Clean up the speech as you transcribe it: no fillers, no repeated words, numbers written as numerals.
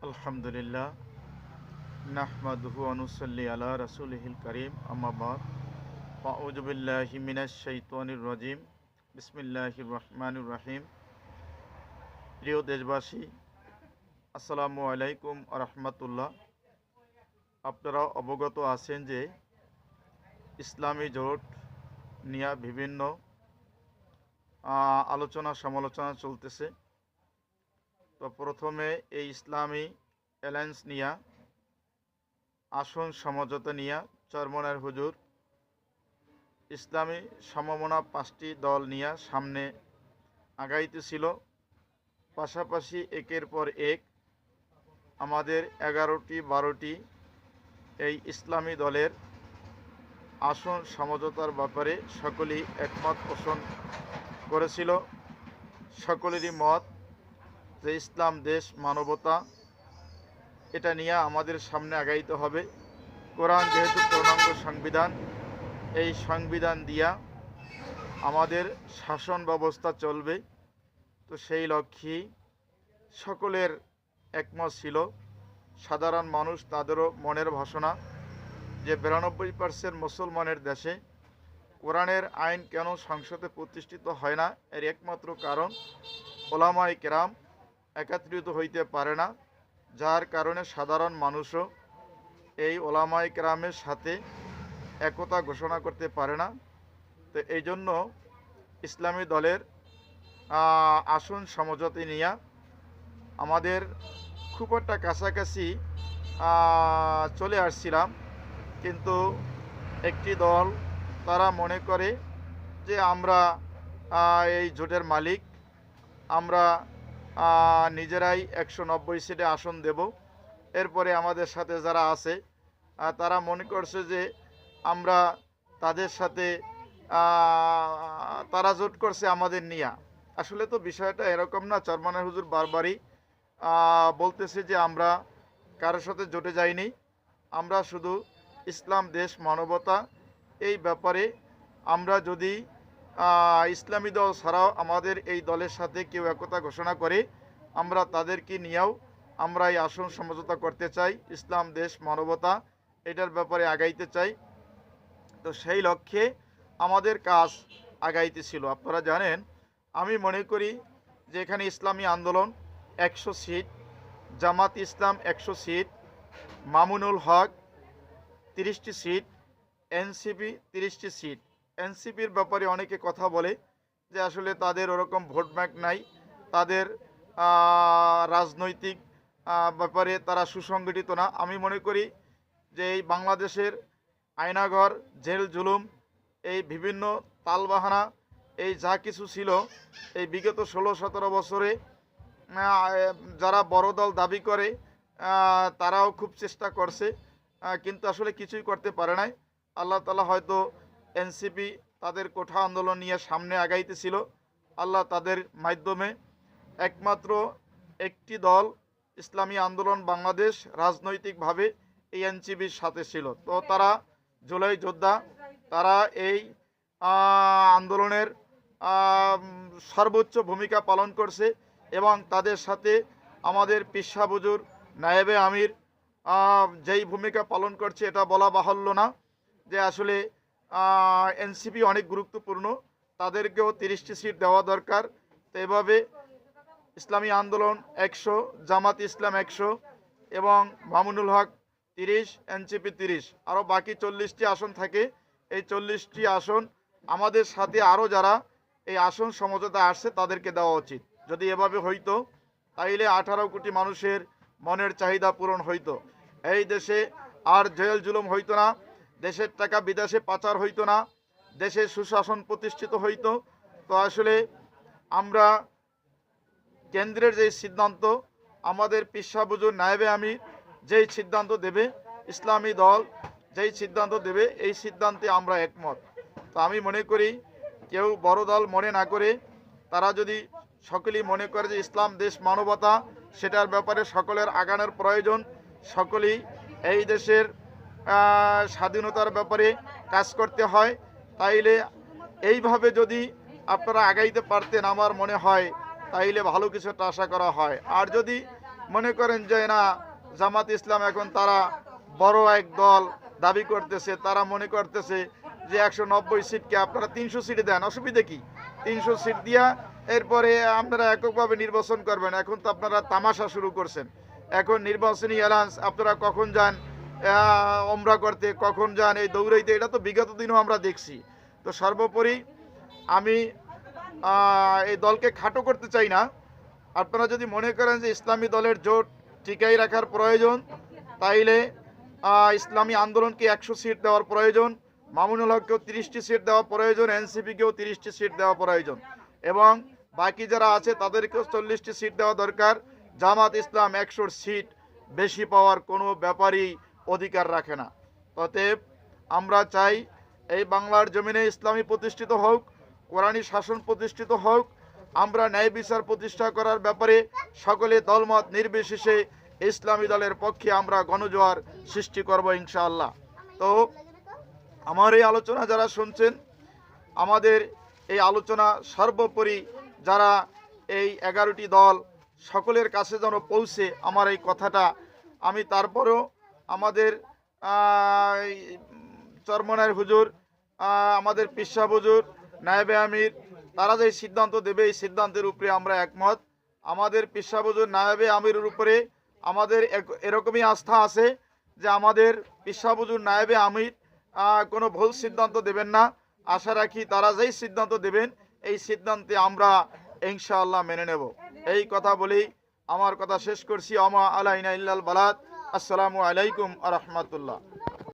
আলহামদুলিল্লাহ নাহমাদুহু ওয়া নুসাল্লি আলা রাসূলিহিল কারীম আম্মা বাদ আউযু বিল্লাহি মিনাশ শাইতানির রাজীম বিসমিল্লাহির রহমানির রহিম। প্রিয় দেশবাসী, আসসালামু আলাইকুম ওয়া রাহমাতুল্লাহ। আপনারা অবগত আছেন যে ইসলামী জোট নিয়ে বিভিন্ন আলোচনা সমালোচনা চলতেছে। তো প্রথমে এই ইসলামী অ্যালায়েন্স নিয়ে আসন সমঝোতা নিয়ে চরমনার হুজুর ইসলামী সমমনা 5টি দল নিয়ে সামনে আগাইতেছিল। পাশাপাশি একের পর এক আমাদের 11-12টি এই ইসলামী দলের আসন সমঝোতার ব্যাপারে সকলেই একমত পোষণ করেছিল। সকলেরই মত যে ইসলাম দেশ মানবতা এটা নিয়ে আমাদের সামনে আগাইতে হবে। কোরআন যেহেতু পূর্ণাঙ্গ সংবিধান, এই সংবিধান দিয়া আমাদের শাসন ব্যবস্থা চলবে। তো সেই লক্ষ্যেই সকলের একমত ছিল। সাধারণ মানুষ তাদেরও মনের ভাষণা যে 92% মুসলমানের দেশে কোরআনের আইন কেন সংসদে প্রতিষ্ঠিত হয় না, এর একমাত্র কারণ ওলামায়ে কেরাম একত্রিত হইতে পারে না, যার কারণে সাধারণ মানুষও এই ওলামায়ে কেরামের সাথে একতা ঘোষণা করতে পারে না। তো এই জন্য ইসলামী দলের আসন সমঝোতা নিয়ে আমাদের খুব একটা কাছাকাছি চলে আসছিলাম, কিন্তু একটি দল তারা মনে করে যে আমরা এই জোটের মালিক, আমরা নিজেরাই 190 সিটে আসন দেব। এরপরে আমাদের সাথে যারা আছে তারা মনে করছে যে আমরা তাদের সাথে তারা জোট করছে আমাদের নিয়া। আসলে তো বিষয়টা এরকম না। চরমনার হুজুর বারবারই বলতেছে যে আমরা কারোর সাথে জোটে যাইনি, আমরা শুধু ইসলাম দেশ মানবতা এই ব্যাপারে আমরা যদি ইসলামী দল ছাড়াও আমাদের এই দলের সাথে কেউ একতা ঘোষণা করে আমরা তাদেরকে নিয়েও আমরা এই আসন সমঝোতা করতে চাই, ইসলাম দেশ মানবতা এটার ব্যাপারে আগাইতে চাই। তো সেই লক্ষ্যে আমাদের কাজ আগাইতেছিল। আপনারা জানেন, আমি মনে করি যে এখানে ইসলামী আন্দোলন 100 সিট, জামাত ইসলাম 100 সিট, মামুনুল হক 30টি সিট, এনসিপি 30টি সিট। এনসিপির ব্যাপারে অনেকে কথা বলে যে আসলে তাদের ওরকম ভোট ব্যাংক নাই, তাদের রাজনৈতিক ব্যাপারে তারা সুসংগঠিত না। আমি মনে করি যে এই বাংলাদেশের আয়নাঘর, জেল জুলুম, এই বিভিন্ন তালবাহানা, এই যা কিছু ছিল এই বিগত 16-17 বছরে যারা বড় দল দাবি করে তারাও খুব চেষ্টা করছে, কিন্তু আসলে কিছুই করতে পারে নাই। আল্লাহ তাআলা হয়তো এনসিপি তাদের কোঠা আন্দোলন নিয়ে সামনে আগাইতেছিল, আল্লাহ তাদের মাধ্যমে একমাত্র একটি দল ইসলামী আন্দোলন বাংলাদেশ রাজনৈতিকভাবে এই এনসিপির সাথে ছিল। তো তারা জুলাই যোদ্ধা, তারা এই আন্দোলনের সর্বোচ্চ ভূমিকা পালন করছে এবং তাদের সাথে আমাদের পিসা হুজুর নায়েবে আমির যেই ভূমিকা পালন করছে এটা বলা বাহুল্য না যে আসলে এনসিপি অনেক গুরুত্বপূর্ণ, তাদেরকেও 30টি সিট দেওয়া দরকার। তো এভাবে ইসলামী আন্দোলন 100, জামাত ইসলাম 100 এবং মামুনুল হক 30, এনসিপি 30, আরও বাকি 40টি আসন থাকে। এই 40টি আসন আমাদের সাথে আরও যারা এই আসন সমঝোতা আসছে তাদেরকে দেওয়া উচিত। যদি এভাবে হইতো তাইলে 18 কোটি মানুষের মনের চাহিদা পূরণ হইতো, এই দেশে আর জেল জুলুম হইতো না, দেশের টাকা বিদেশে পাচার হইতো না, দেশে সুশাসন প্রতিষ্ঠিত হইতো। তো আসলে আমরা কেন্দ্রের যে সিদ্ধান্ত, আমাদের পিসা হুজুর নায়েবে আমির যেই সিদ্ধান্ত দেবে, ইসলামী দল যেই সিদ্ধান্ত দেবে, এই সিদ্ধান্তে আমরা একমত। তো আমি মনে করি কেউ বড় দল মনে না করে তারা যদি সকলেই মনে করে যে ইসলাম দেশ মানবতা সেটার ব্যাপারে সকলের আগানোর প্রয়োজন, সকলেই এই দেশের স্বাধীনতার ব্যাপারে কাজ করতে হয়, তাইলে এইভাবে যদি আপনারা আগাইতে পারতেন আমার মনে হয় তাইলে ভালো কিছু একটা আশা করা হয়। আর যদি মনে করেন যে না জামাত ইসলাম এখন তারা বড় এক দল দাবি করতেছে, তারা মনে করতেছে যে 190 সিটকে আপনারা 300 সিটে দেন, অসুবিধা কি? 300 সিট দিয়া এরপরে আপনারা এককভাবে নির্বাচন করবেন। এখন তো আপনারা তামাশা শুরু করছেন। এখন নির্বাচনী অ্যালায়েন্স আপনারা কখন যান ওমরা করতে, কখন যান এই দৌড়াইতে, এটা তো বিগত দিনও আমরা দেখছি। তো সর্বোপরি আমি এই দলকে খাটো করতে চাই না। আপনারা যদি মনে করেন যে ইসলামী দলের জোট টিকাই রাখার প্রয়োজন, তাইলে ইসলামী আন্দোলনকে 100 সিট দেওয়ার প্রয়োজন, মামুনুল হককেও 30টি সিট দেওয়া প্রয়োজন, এনসিপিকেও 30টি সিট দেওয়া প্রয়োজন, এবং বাকি যারা আছে তাদেরকেও 40টি সিট দেওয়া দরকার। জামাত ইসলাম 100 সিট বেশি পাওয়ার কোনো ব্যাপারই অধিকার রাখে না। অতএব আমরা চাই এই বাংলার জমিনে ইসলামী প্রতিষ্ঠিত হোক, কোরআনী শাসন প্রতিষ্ঠিত হোক। আমরা ন্যায় বিচার প্রতিষ্ঠা করার ব্যাপারে সকলে দলমত নির্বিশেষে ইসলামী দলের পক্ষে আমরা গণজোয়ার সৃষ্টি করব ইনশাআল্লাহ। তো আমার এই আলোচনা যারা শুনছেন, আমাদের এই আলোচনা সর্বোপরি যারা এই 11টি দল সকলের কাছে যেন পৌঁছে আমার এই কথাটা। আমি তারপরেও আমাদের চরমনায়ের হুজুর, আমাদের পিসা হুজুর, নায়েবে আমির, তারা যে সিদ্ধান্ত দেবে এই সিদ্ধান্তের উপরে আমরা একমত। আমাদের পিসা হুজুর, নায়েবে আমিরের উপরে আমাদের এরকমই আস্থা আছে যে আমাদের পিসা হুজুর, নায়েবে আমির কোনো ভুল সিদ্ধান্ত দেবেন না। আশা রাখি তারা যেই সিদ্ধান্ত দেবেন এই সিদ্ধান্তে আমরা ইনশাআল্লাহ মেনে নেব। এই কথা বলেই আমার কথা শেষ করছি। আমা আলাইনা ইল্লাল বালাদ। আসসালামু আলাইকুম আ রহমতুল্লাহ।